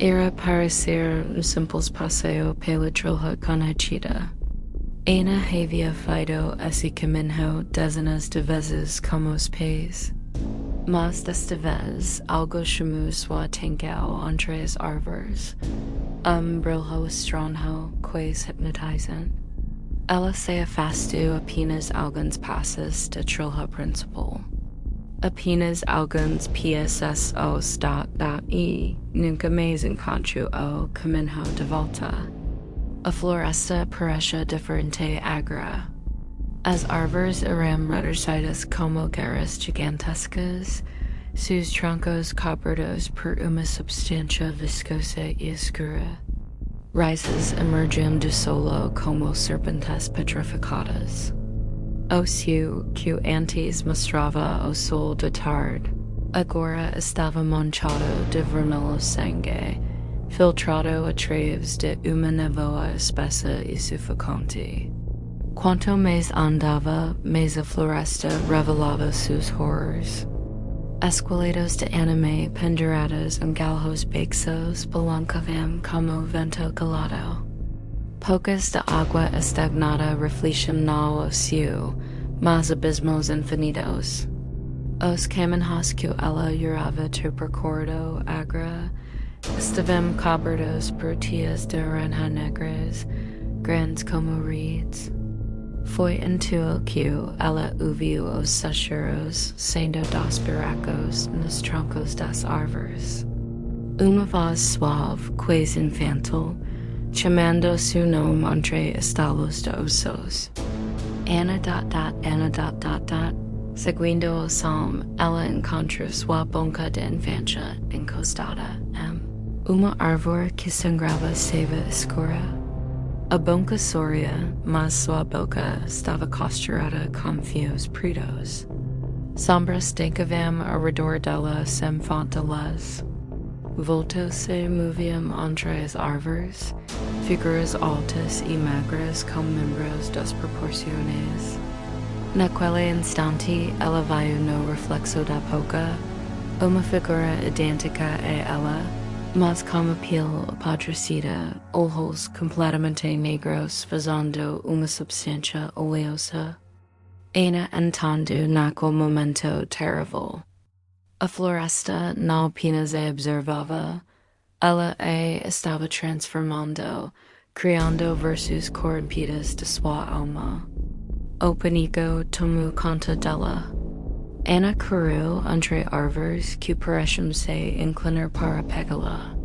Era parecer um simples passeio pela trilha conhecida. Ana havia feito esse caminho dezenas de vezes com os pés. Mas desta vez, algo chamou sua atenção entre as árvores. Brilho estranho, quase hypnotizant. Ela se afastou apenas alguns passos da trilha principal. Apenas alguns PSSOs e nunca mais encontro o caminho de volta. A floresta parecia diferente agora. As árvores eram reduzidas como garras gigantescas, seus troncos cobertos por uma substância viscosa e escura. Raízes emergiam do solo como serpentes petrificadas. O céu que antes mostrava o sol da tarde, agora estava manchado de vermelho sangue, filtrado através de uma névoa espessa e sufocante. Quanto mais andava, mais a floresta revelava seus horrores. Esqueletos de anime pendurados em galhos baixos balançavam como vento gelado. Pocas de água estagnada refletiam no céu, mas abismos infinitos. Os caminhos que ela jurava ter percorrido agora estavam cobertos por tias de aranha negras, grandes como reeds. Foi então que ela ouviu os sussurros saindo dos buracos nos troncos das árvores. Uma voz suave, quase infantil, chamando seu nome entre estalos de ossos. Ana. Seguindo o som, ela encontrou sua boca de infância encostada em uma árvore que sangrava seiva escura. A boca sorria, mas sua boca estava costurada com fios pretos. Sombras dançavam ao redor dela sem falta de luz. Vultos se moviam entre as árvores, figuras altas e magras com membros desproporcionados. Naquele instante, ela viu no reflexo da boca uma figura idêntica a ela, mas com a pele apodrecida, olhos completamente negros fazendo uma substância oleosa. Ana entendeu naquele momento terrível. A floresta não apenas a observava, ela a estava transformando, criando versos corrompidos de sua alma. O pânico tomou conta dela. Ana correu entre árvores que pareciam se inclinar para pegá-la.